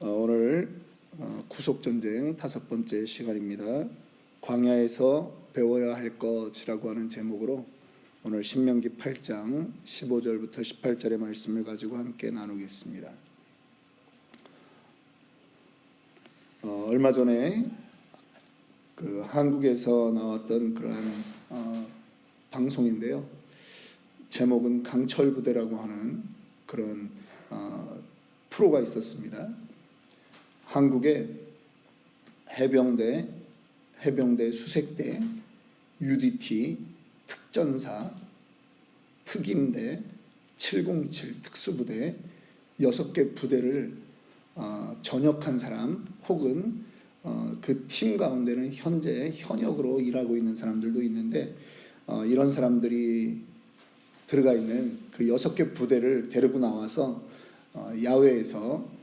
오늘 구속전쟁 5번째 시간입니다. 광야에서 배워야 할 것이라고 하는 제목으로 오늘 신명기 8장 15절부터 18절의 말씀을 가지고 함께 나누겠습니다. 얼마 전에 한국에서 나왔던 그러한 방송인데요. 제목은 강철부대라고 하는 그런 프로가 있었습니다. 한국의 해병대, 수색대, UDT, 특전사, 특임대, 707 특수부대 6개 부대를 전역한 사람 혹은 그 팀 가운데는 현재 현역으로 일하고 있는 사람들도 있는데 이런 사람들이 들어가 있는 그 6개 부대를 데리고 나와서 야외에서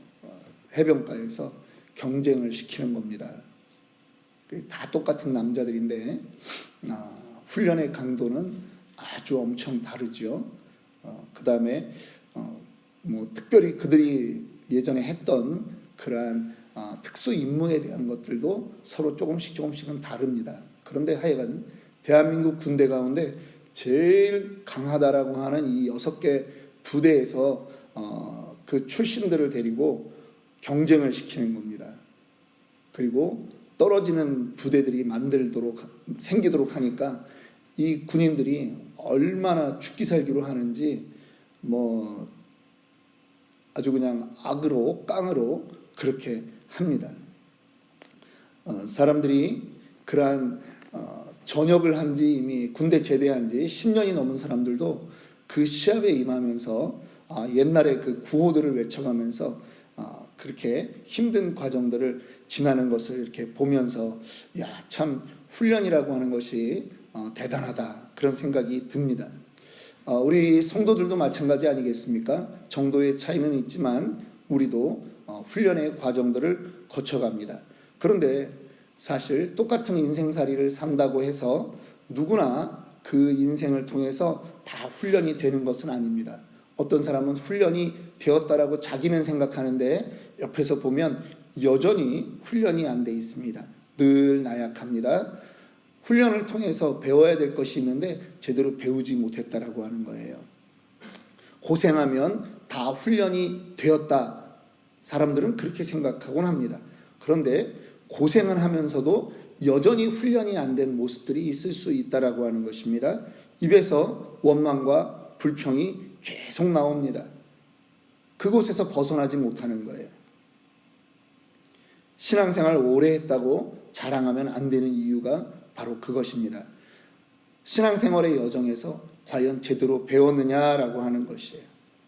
해변가에서 경쟁을 시키는 겁니다. 다 똑같은 남자들인데 훈련의 강도는 아주 엄청 다르죠. 그 다음에 특별히 그들이 예전에 했던 그러한 특수 임무에 대한 것들도 서로 조금씩은 다릅니다. 그런데 하여간 대한민국 군대 가운데 제일 강하다라고 하는 이 6개 부대에서 그 출신들을 데리고 경쟁을 시키는 겁니다. 그리고 떨어지는 부대들이 생기도록 하니까 이 군인들이 얼마나 죽기 살기로 하는지 아주 그냥 악으로 깡으로 그렇게 합니다. 사람들이 그러한 전역을 한 지 이미 군대 제대한 지 10년이 넘은 사람들도 그 시합에 임하면서 옛날에 그 구호들을 외쳐가면서 그렇게 힘든 과정들을 지나는 것을 이렇게 보면서 참 훈련이라고 하는 것이 대단하다 그런 생각이 듭니다. 우리 성도들도 마찬가지 아니겠습니까? 정도의 차이는 있지만 우리도 훈련의 과정들을 거쳐갑니다. 그런데 사실 똑같은 인생살이를 산다고 해서 누구나 그 인생을 통해서 다 훈련이 되는 것은 아닙니다. 어떤 사람은 훈련이 되었다라고 자기는 생각하는데 옆에서 보면 여전히 훈련이 안 돼 있습니다. 늘 나약합니다. 훈련을 통해서 배워야 될 것이 있는데 제대로 배우지 못했다라고 하는 거예요. 고생하면 다 훈련이 되었다. 사람들은 그렇게 생각하곤 합니다. 그런데 고생을 하면서도 여전히 훈련이 안 된 모습들이 있을 수 있다라고 하는 것입니다. 입에서 원망과 불평이 계속 나옵니다. 그곳에서 벗어나지 못하는 거예요. 신앙생활 오래 했다고 자랑하면 안 되는 이유가 바로 그것입니다. 신앙생활의 여정에서 과연 제대로 배웠느냐라고 하는 것이에요.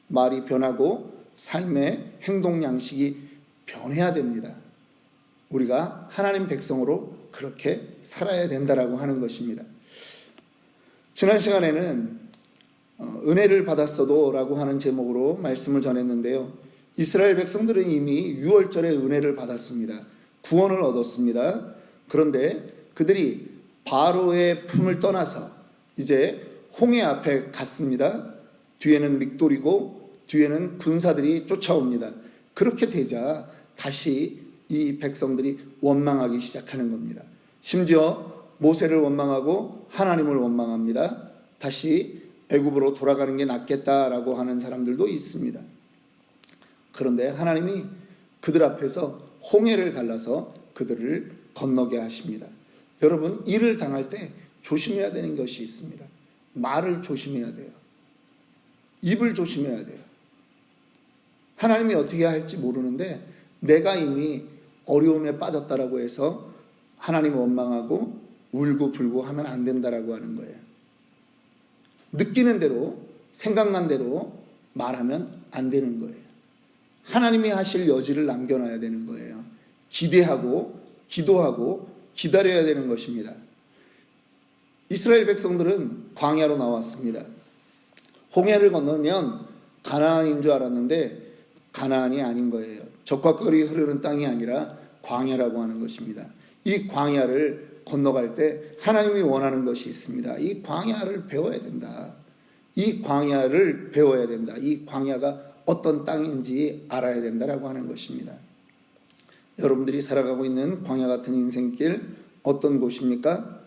말이 변하고 삶의 행동 양식이 변해야 됩니다. 우리가 하나님 백성으로 그렇게 살아야 된다라고 하는 것입니다. 지난 시간에는 은혜를 받았어도 라고 하는 제목으로 말씀을 전했는데요. 이스라엘 백성들은 이미 6월절에 은혜를 받았습니다. 구원을 얻었습니다. 그런데 그들이 바로의 품을 떠나서 이제 홍해 앞에 갔습니다. 뒤에는 믹돌이고 뒤에는 군사들이 쫓아옵니다. 그렇게 되자 다시 이 백성들이 원망하기 시작하는 겁니다. 심지어 모세를 원망하고 하나님을 원망합니다. 다시 애굽으로 돌아가는 게 낫겠다라고 하는 사람들도 있습니다. 그런데 하나님이 그들 앞에서 홍해를 갈라서 그들을 건너게 하십니다. 여러분, 일을 당할 때 조심해야 되는 것이 있습니다. 말을 조심해야 돼요. 입을 조심해야 돼요. 하나님이 어떻게 할지 모르는데 내가 이미 어려움에 빠졌다라고 해서 하나님 원망하고 울고 불고 하면 안 된다라고 하는 거예요. 느끼는 대로 생각난 대로 말하면 안 되는 거예요. 하나님이 하실 여지를 남겨놔야 되는 거예요. 기대하고 기도하고 기다려야 되는 것입니다. 이스라엘 백성들은 광야로 나왔습니다. 홍해를 건너면 가나안인 줄 알았는데 가나안이 아닌 거예요. 적과 꿀이 흐르는 땅이 아니라 광야라고 하는 것입니다. 이 광야를 건너갈 때 하나님이 원하는 것이 있습니다. 이 광야를 배워야 된다. 이 광야를 배워야 된다. 이 광야가 어떤 땅인지 알아야 된다라고 하는 것입니다. 여러분들이 살아가고 있는 광야 같은 인생길 어떤 곳입니까?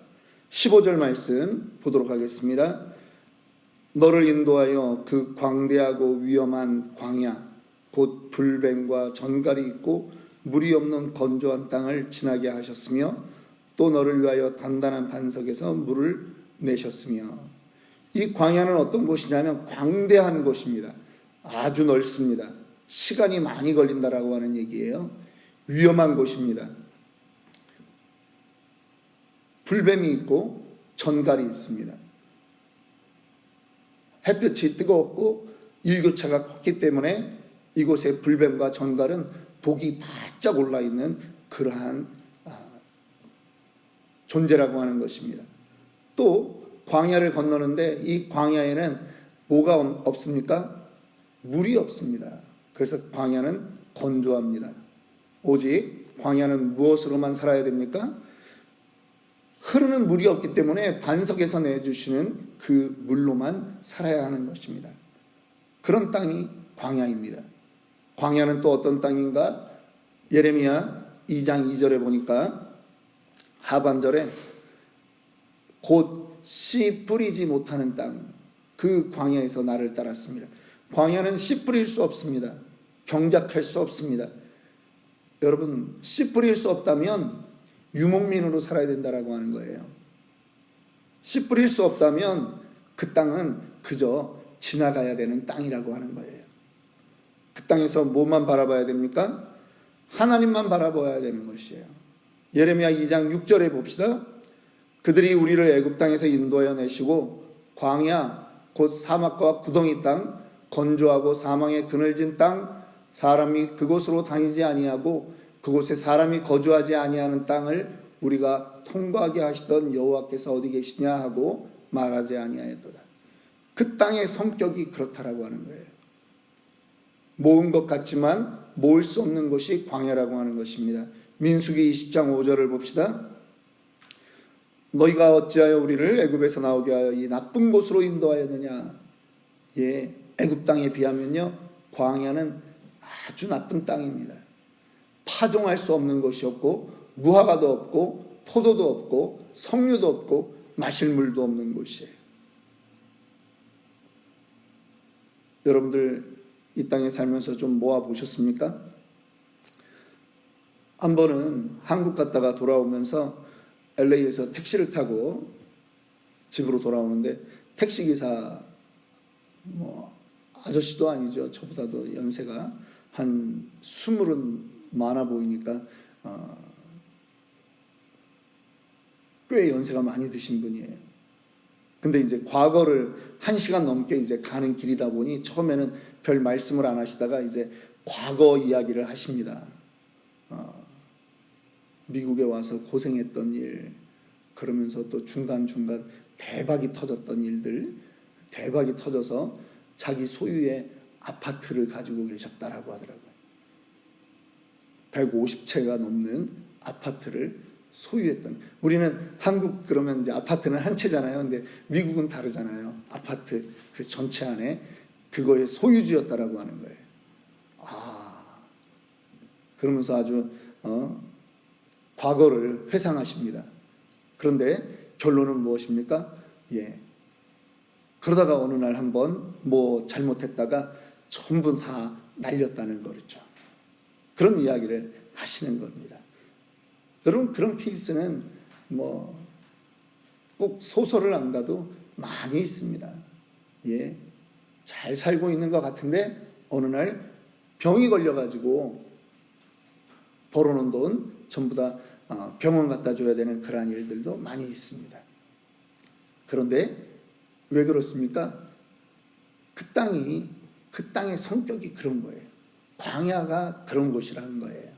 15절 말씀 보도록 하겠습니다. 너를 인도하여 그 광대하고 위험한 광야 곧 불뱀과 전갈이 있고 물이 없는 건조한 땅을 지나게 하셨으며 또 너를 위하여 단단한 반석에서 물을 내셨으며. 이 광야는 어떤 곳이냐면 광대한 곳입니다. 아주 넓습니다. 시간이 많이 걸린다라고 하는 얘기예요. 위험한 곳입니다. 불뱀이 있고 전갈이 있습니다. 햇볕이 뜨겁고 일교차가 컸기 때문에 이곳에 불뱀과 전갈은 독이 바짝 올라있는 그러한 존재라고 하는 것입니다. 또 광야를 건너는데 이 광야에는 뭐가 없습니까? 물이 없습니다. 그래서 광야는 건조합니다. 오직 광야는 무엇으로만 살아야 됩니까? 흐르는 물이 없기 때문에 반석에서 내주시는 그 물로만 살아야 하는 것입니다. 그런 땅이 광야입니다. 광야는 또 어떤 땅인가? 예레미야 2장 2절에 보니까 하반절에 곧 씨 뿌리지 못하는 땅, 그 광야에서 나를 따랐습니다. 광야는 씨 뿌릴 수 없습니다. 경작할 수 없습니다. 여러분, 씨 뿌릴 수 없다면 유목민으로 살아야 된다라고 하는 거예요. 씨 뿌릴 수 없다면 그 땅은 그저 지나가야 되는 땅이라고 하는 거예요. 그 땅에서 뭐만 바라봐야 됩니까? 하나님만 바라봐야 되는 것이에요. 예레미야 2장 6절에 봅시다. 그들이 우리를 애굽 땅에서 인도하여 내시고 광야 곧 사막과 구덩이 땅, 건조하고 사망의 그늘진 땅, 사람이 그곳으로 다니지 아니하고 그곳에 사람이 거주하지 아니하는 땅을 우리가 통과하게 하시던 여호와께서 어디 계시냐 하고 말하지 아니하였도다. 그 땅의 성격이 그렇다라고 하는 거예요. 모은 것 같지만 모을 수 없는 것이 광야라고 하는 것입니다. 민수기 20장 5절을 봅시다. 너희가 어찌하여 우리를 애굽에서 나오게 하여 이 나쁜 곳으로 인도하였느냐. 예, 애굽 땅에 비하면요 광야는 아주 나쁜 땅입니다. 파종할 수 없는 것이 없고 무화과도 없고 포도도 없고 석류도 없고 마실 물도 없는 곳이에요. 여러분들 이 땅에 살면서 좀 모아보셨습니까? 한 번은 한국 갔다가 돌아오면서 LA에서 택시를 타고 집으로 돌아오는데 택시기사 아저씨도 아니죠. 저보다도 연세가 한 20은 많아 보이니까 꽤 연세가 많이 드신 분이에요. 근데 이제 과거를 1시간 넘게 이제 가는 길이다 보니 처음에는 별 말씀을 안 하시다가 이제 과거 이야기를 하십니다. 미국에 와서 고생했던 일, 그러면서 또 중간중간 대박이 터졌던 일들, 대박이 터져서 자기 소유의 아파트를 가지고 계셨다라고 하더라고요. 150채가 넘는 아파트를 소유했던. 우리는 한국 그러면 이제 아파트는 한 채잖아요. 근데 미국은 다르잖아요. 아파트 그 전체 안에 그거의 소유주였다라고 하는 거예요. 그러면서 아주 과거를 회상하십니다. 그런데 결론은 무엇입니까? 예. 그러다가 어느 날 한번 뭐 잘못했다가 전부 다 날렸다는 거죠. 그런 이야기를 하시는 겁니다. 여러분, 그런 케이스는 꼭 소설을 안 가도 많이 있습니다. 예. 잘 살고 있는 것 같은데 어느 날 병이 걸려가지고 벌어놓은 돈 전부 다 병원 갖다 줘야 되는 그러한 일들도 많이 있습니다. 그런데 왜 그렇습니까? 그 땅의 성격이 그런 거예요. 광야가 그런 곳이라는 거예요.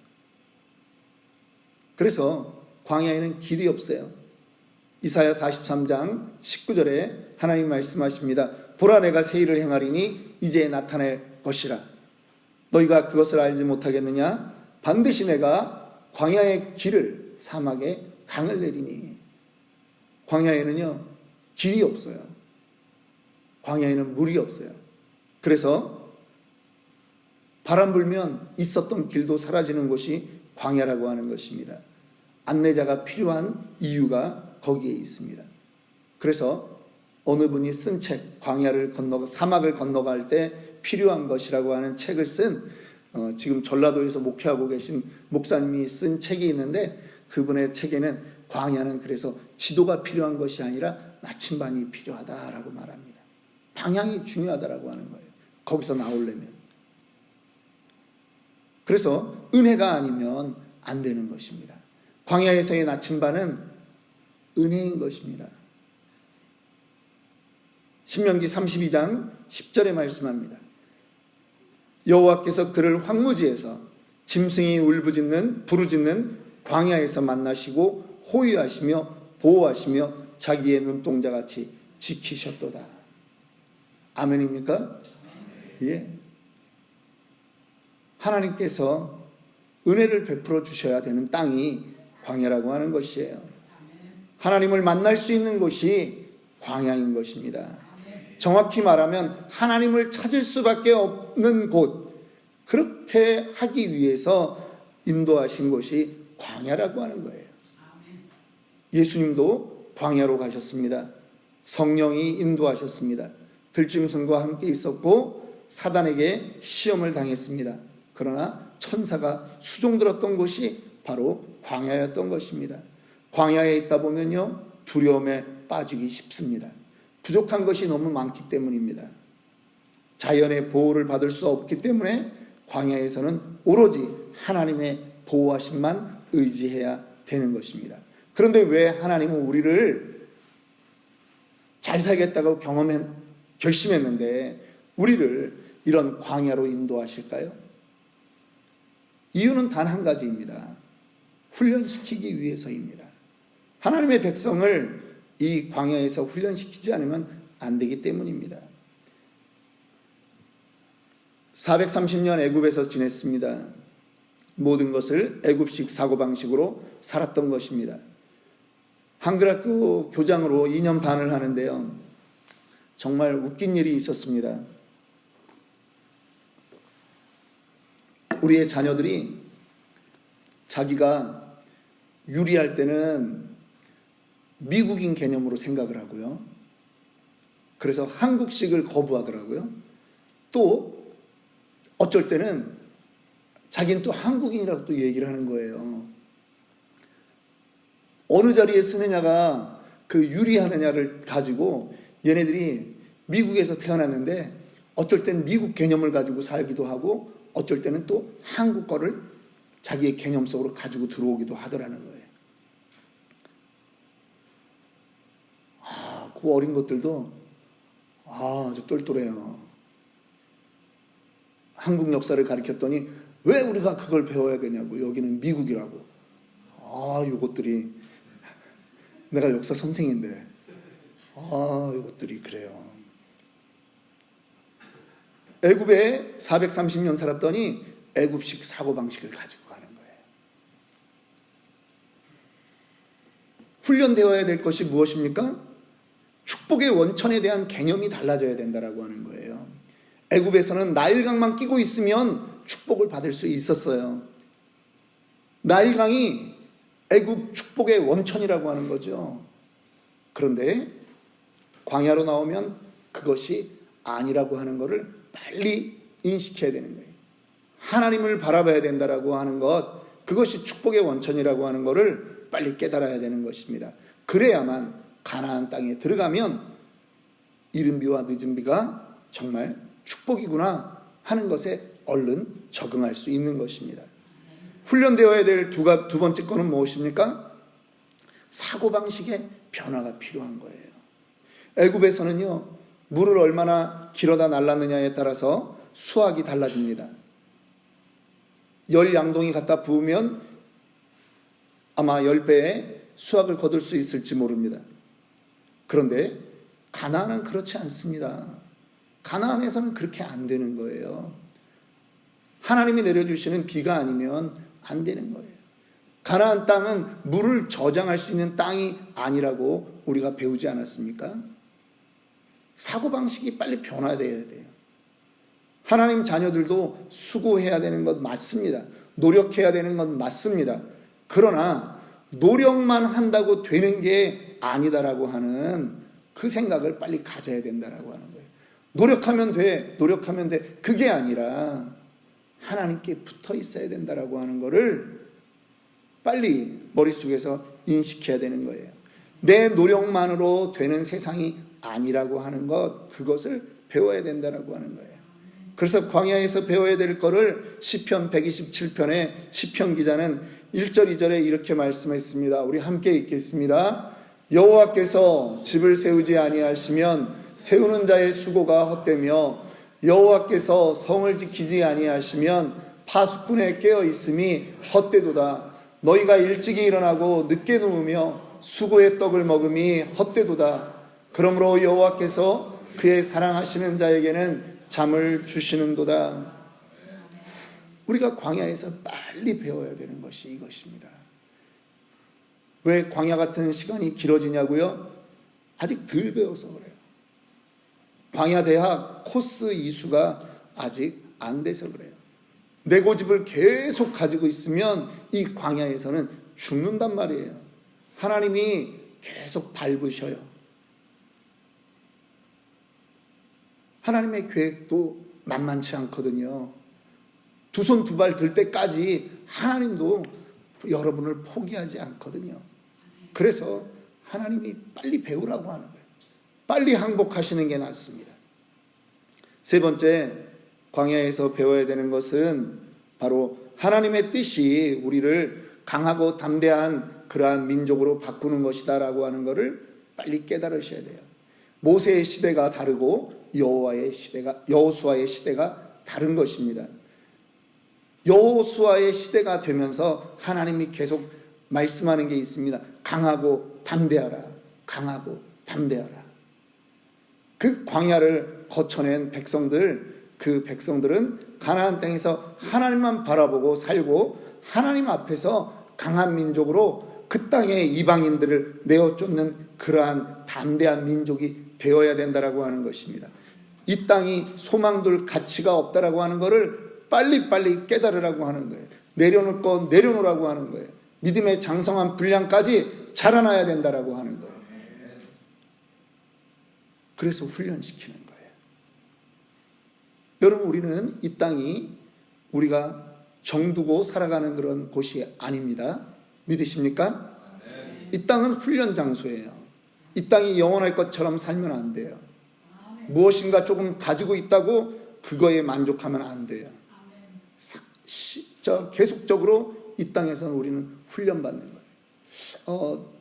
그래서 광야에는 길이 없어요. 이사야 43장 19절에 하나님 말씀하십니다. 보라, 내가 새 일을 행하리니 이제 나타날 것이라. 너희가 그것을 알지 못하겠느냐? 반드시 내가 광야의 길을, 사막에 강을 내리니. 광야에는요 길이 없어요. 광야에는 물이 없어요. 그래서 바람 불면 있었던 길도 사라지는 곳이 광야라고 하는 것입니다. 안내자가 필요한 이유가 거기에 있습니다. 그래서 어느 분이 쓴 책, 광야를 건너 사막을 건너갈 때 필요한 것이라고 하는 책을 쓴 지금 전라도에서 목회하고 계신 목사님이 쓴 책이 있는데, 그분의 책에는 광야는 그래서 지도가 필요한 것이 아니라 나침반이 필요하다라고 말합니다. 방향이 중요하다라고 하는 거예요. 거기서 나오려면. 그래서 은혜가 아니면 안 되는 것입니다. 광야에서의 나침반은 은혜인 것입니다. 신명기 32장 10절에 말씀합니다. 여호와께서 그를 황무지에서 짐승이 부르짖는 광야에서 만나시고 호위하시며 보호하시며 자기의 눈동자같이 지키셨도다. 아멘입니까? 예. 하나님께서 은혜를 베풀어 주셔야 되는 땅이 광야라고 하는 것이에요. 하나님을 만날 수 있는 곳이 광야인 것입니다. 정확히 말하면 하나님을 찾을 수밖에 없는 곳, 그렇게 하기 위해서 인도하신 곳이 광야라고 하는 거예요. 예수님도 광야로 가셨습니다. 성령이 인도하셨습니다. 들짐승과 함께 있었고 사단에게 시험을 당했습니다. 그러나 천사가 수종들었던 곳이 바로 광야였던 것입니다. 광야에 있다 보면요, 두려움에 빠지기 쉽습니다. 부족한 것이 너무 많기 때문입니다. 자연의 보호를 받을 수 없기 때문에 광야에서는 오로지 하나님의 보호하심만 의지해야 되는 것입니다. 그런데 왜 하나님은 우리를 잘 살겠다고 결심했는데 우리를 이런 광야로 인도하실까요? 이유는 단 한 가지입니다. 훈련시키기 위해서입니다. 하나님의 백성을 이 광야에서 훈련시키지 않으면 안 되기 때문입니다. 430년 애굽에서 지냈습니다. 모든 것을 애굽식 사고방식으로 살았던 것입니다. 한글학교 교장으로 2년 반을 하는데요, 정말 웃긴 일이 있었습니다. 우리의 자녀들이 자기가 유리할 때는 미국인 개념으로 생각을 하고요. 그래서 한국식을 거부하더라고요. 또 어쩔 때는 자기는 또 한국인이라고 또 얘기를 하는 거예요. 어느 자리에 쓰느냐가 그 유리하느냐를 가지고 얘네들이 미국에서 태어났는데 어쩔 때는 미국 개념을 가지고 살기도 하고 어쩔 때는 또 한국 거를 자기의 개념 속으로 가지고 들어오기도 하더라는 거예요. 그 어린 것들도 아주 똘똘해요. 한국 역사를 가르쳤더니 왜 우리가 그걸 배워야 되냐고, 여기는 미국이라고. 요것들이, 내가 역사 선생인데 요것들이 그래요. 애굽에 430년 살았더니 애굽식 사고방식을 가지고 가는 거예요. 훈련되어야 될 것이 무엇입니까? 축복의 원천에 대한 개념이 달라져야 된다라고 하는 거예요. 애굽에서는 나일강만 끼고 있으면 축복을 받을 수 있었어요. 나일강이 애굽 축복의 원천이라고 하는 거죠. 그런데 광야로 나오면 그것이 아니라고 하는 것을 빨리 인식해야 되는 거예요. 하나님을 바라봐야 된다라고 하는 것, 그것이 축복의 원천이라고 하는 것을 빨리 깨달아야 되는 것입니다. 그래야만 가나안 땅에 들어가면 이른 비와 늦은 비가 정말 축복이구나 하는 것에 얼른 적응할 수 있는 것입니다. 훈련되어야 될 두 번째 거는 무엇입니까? 사고방식의 변화가 필요한 거예요. 애굽에서는요, 물을 얼마나 길어다 날랐느냐에 따라서 수확이 달라집니다. 10양동이 갖다 부으면 아마 10배의 수확을 거둘 수 있을지 모릅니다. 그런데 가나안은 그렇지 않습니다. 가나안에서는 그렇게 안 되는 거예요. 하나님이 내려주시는 비가 아니면 안 되는 거예요. 가나안 땅은 물을 저장할 수 있는 땅이 아니라고 우리가 배우지 않았습니까? 사고방식이 빨리 변화되어야 돼요. 하나님 자녀들도 수고해야 되는 것 맞습니다. 노력해야 되는 건 맞습니다. 그러나 노력만 한다고 되는 게 아니다라고 하는 그 생각을 빨리 가져야 된다라고 하는 거예요. 노력하면 돼. 그게 아니라 하나님께 붙어 있어야 된다라고 하는 거를 빨리 머릿속에서 인식해야 되는 거예요. 내 노력만으로 되는 세상이 아니라고 하는 것, 그것을 배워야 된다라고 하는 거예요. 그래서 광야에서 배워야 될 거를 시편 127편에 시편 기자는 1절 2절에 이렇게 말씀했습니다. 우리 함께 읽겠습니다. 여호와께서 집을 세우지 아니하시면 세우는 자의 수고가 헛되며 여호와께서 성을 지키지 아니하시면 파수꾼의 깨어 있음이 헛되도다. 너희가 일찍이 일어나고 늦게 누우며 수고의 떡을 먹음이 헛되도다. 그러므로 여호와께서 그의 사랑하시는 자에게는 잠을 주시는도다. 우리가 광야에서 빨리 배워야 되는 것이 이것입니다. 왜 광야 같은 시간이 길어지냐고요? 아직 덜 배워서 그래요. 광야 대학 코스 이수가 아직 안 돼서 그래요. 내 고집을 계속 가지고 있으면 이 광야에서는 죽는단 말이에요. 하나님이 계속 밟으셔요. 하나님의 계획도 만만치 않거든요. 두 손 두 발 들 때까지 하나님도 여러분을 포기하지 않거든요. 그래서 하나님이 빨리 배우라고 하는 거예요. 빨리 항복하시는 게 낫습니다. 세 번째, 광야에서 배워야 되는 것은 바로 하나님의 뜻이 우리를 강하고 담대한 그러한 민족으로 바꾸는 것이다라고 하는 것을 빨리 깨달으셔야 돼요. 모세의 시대가 다르고 여호수아의 시대가 다른 것입니다. 여호수아의 시대가 되면서 하나님이 계속 말씀하는 게 있습니다. 강하고 담대하라. 강하고 담대하라. 그 광야를 거쳐낸 백성들, 그 백성들은 가나안 땅에서 하나님만 바라보고 살고 하나님 앞에서 강한 민족으로 그 땅의 이방인들을 내어쫓는 그러한 담대한 민족이 되어야 된다라고 하는 것입니다. 이 땅이 소망둘 가치가 없다라고 하는 것을 빨리빨리 깨달으라고 하는 거예요. 내려놓을 거 내려놓으라고 하는 거예요. 믿음의 장성한 분량까지 자라나야 된다라고 하는 거예요. 그래서 훈련시키는 거예요. 여러분, 우리는 이 땅이 우리가 정두고 살아가는 그런 곳이 아닙니다. 믿으십니까? 이 땅은 훈련 장소예요. 이 땅이 영원할 것처럼 살면 안 돼요. 무엇인가 조금 가지고 있다고 그거에 만족하면 안 돼요. 계속적으로 이 땅에서는 우리는 훈련받는 거예요.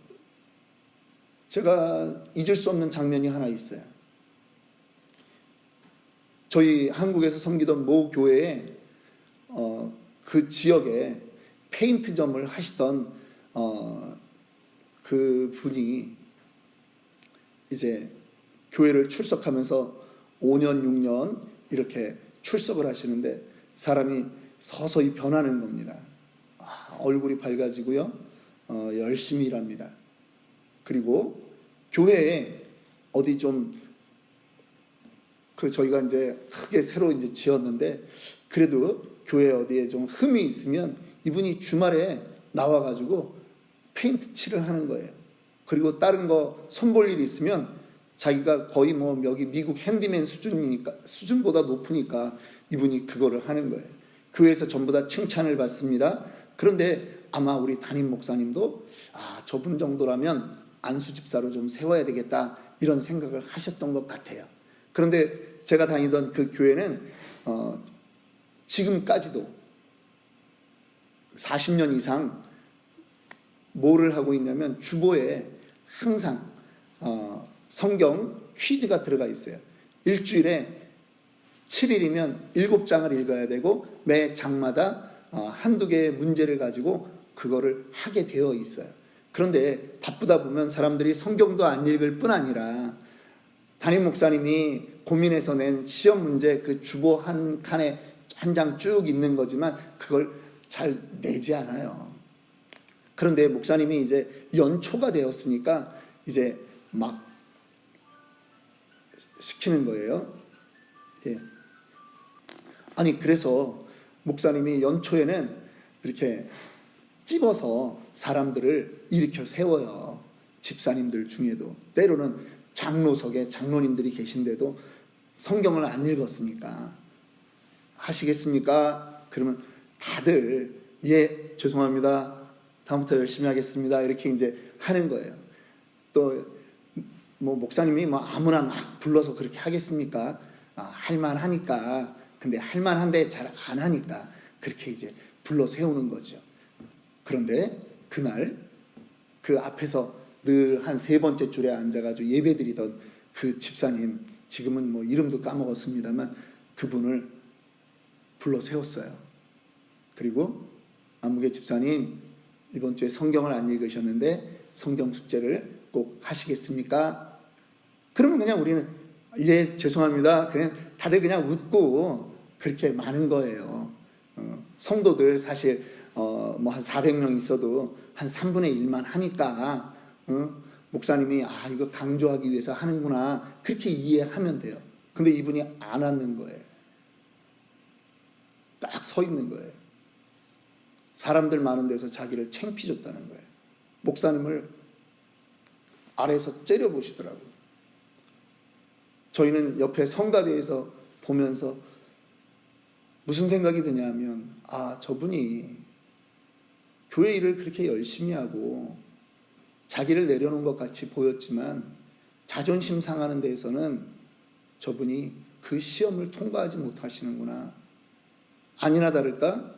제가 잊을 수 없는 장면이 하나 있어요. 저희 한국에서 섬기던 모 교회에 그 지역에 페인트점을 하시던 그 분이 이제 교회를 출석하면서 5년, 6년 이렇게 출석을 하시는데 사람이 서서히 변하는 겁니다. 얼굴이 밝아지고요. 열심히 일합니다. 그리고 교회에 어디 좀 저희가 이제 크게 새로 이제 지었는데 그래도 교회 어디에 좀 흠이 있으면 이분이 주말에 나와가지고 페인트 칠을 하는 거예요. 그리고 다른 거 손볼 일이 있으면 자기가 거의 뭐 여기 미국 핸디맨 수준보다 높으니까 이분이 그거를 하는 거예요. 교회에서 전부 다 칭찬을 받습니다. 그런데 아마 우리 담임 목사님도 저분 정도라면 안수 집사로 좀 세워야 되겠다 이런 생각을 하셨던 것 같아요. 그런데 제가 다니던 그 교회는 지금까지도 40년 이상 뭐를 하고 있냐면 주보에 항상 성경 퀴즈가 들어가 있어요. 일주일에 7일이면 7장을 읽어야 되고 매 장마다 한두 개의 문제를 가지고 그거를 하게 되어 있어요. 그런데 바쁘다 보면 사람들이 성경도 안 읽을 뿐 아니라 담임 목사님이 고민해서 낸 시험 문제 그 주보 한 칸에 한 장 쭉 있는 거지만 그걸 잘 내지 않아요. 그런데 목사님이 이제 연초가 되었으니까 이제 막 시키는 거예요. 예. 아니 그래서 목사님이 연초에는 이렇게 찝어서 사람들을 일으켜 세워요. 집사님들 중에도 때로는 장로석에 장로님들이 계신데도 성경을 안 읽었으니까 하시겠습니까? 그러면 다들 예 죄송합니다. 다음부터 열심히 하겠습니다. 이렇게 이제 하는 거예요. 또 뭐 목사님이 뭐 아무나 막 불러서 그렇게 하겠습니까? 할만하니까. 근데 할만한데 잘 안 하니까 그렇게 이제 불러 세우는 거죠. 그런데 그날 그 앞에서 늘 한 3번째 줄에 앉아가지고 예배드리던 그 집사님, 지금은 뭐 이름도 까먹었습니다만 그분을 불러 세웠어요. 그리고 안무개 집사님, 이번 주에 성경을 안 읽으셨는데 성경 숙제를 꼭 하시겠습니까? 그러면 그냥 우리는 예 죄송합니다. 그냥 다들 그냥 웃고 그렇게 많은 거예요. 성도들 사실 뭐 한 400명 있어도 한 3분의 1만 하니까 목사님이 이거 강조하기 위해서 하는구나 그렇게 이해하면 돼요. 근데 이분이 안 앉는 거예요. 딱 서 있는 거예요. 사람들 많은 데서 자기를 창피줬다는 거예요. 목사님을 아래에서 째려보시더라고요. 저희는 옆에 성가대에서 보면서 무슨 생각이 드냐면 저분이 교회 일을 그렇게 열심히 하고 자기를 내려놓은 것 같이 보였지만 자존심 상하는 데에서는 저분이 그 시험을 통과하지 못하시는구나. 아니나 다를까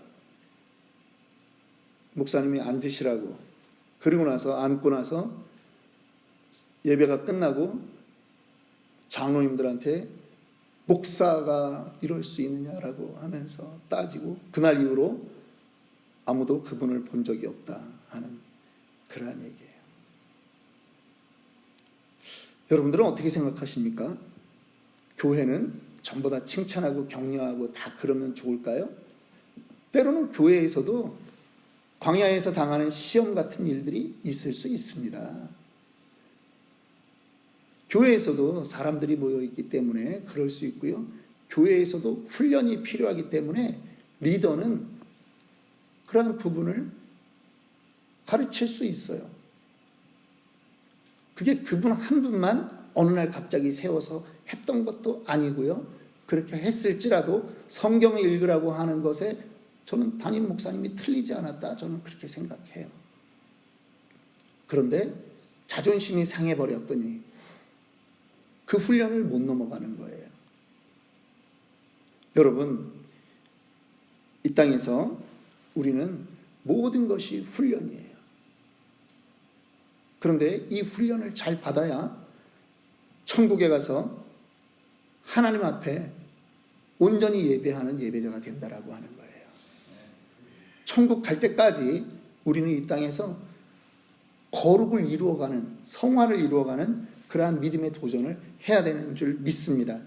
목사님이 앉으시라고 그러고 나서 앉고 나서 예배가 끝나고 장로님들한테 목사가 이럴 수 있느냐라고 하면서 따지고 그날 이후로 아무도 그분을 본 적이 없다 하는 그러한 얘기예요. 여러분들은 어떻게 생각하십니까? 교회는 전부 다 칭찬하고 격려하고 다 그러면 좋을까요? 때로는 교회에서도 광야에서 당하는 시험 같은 일들이 있을 수 있습니다. 교회에서도 사람들이 모여있기 때문에 그럴 수 있고요. 교회에서도 훈련이 필요하기 때문에 리더는 그러한 부분을 가르칠 수 있어요. 그게 그분 한 분만 어느 날 갑자기 세워서 했던 것도 아니고요. 그렇게 했을지라도 성경을 읽으라고 하는 것에 저는 담임 목사님이 틀리지 않았다. 저는 그렇게 생각해요. 그런데 자존심이 상해버렸더니 그 훈련을 못 넘어가는 거예요. 여러분, 이 땅에서 우리는 모든 것이 훈련이에요. 그런데 이 훈련을 잘 받아야 천국에 가서 하나님 앞에 온전히 예배하는 예배자가 된다라고 하는 거예요. 천국 갈 때까지 우리는 이 땅에서 거룩을 이루어가는, 성화를 이루어가는 그러한 믿음의 도전을 해야 되는 줄 믿습니다.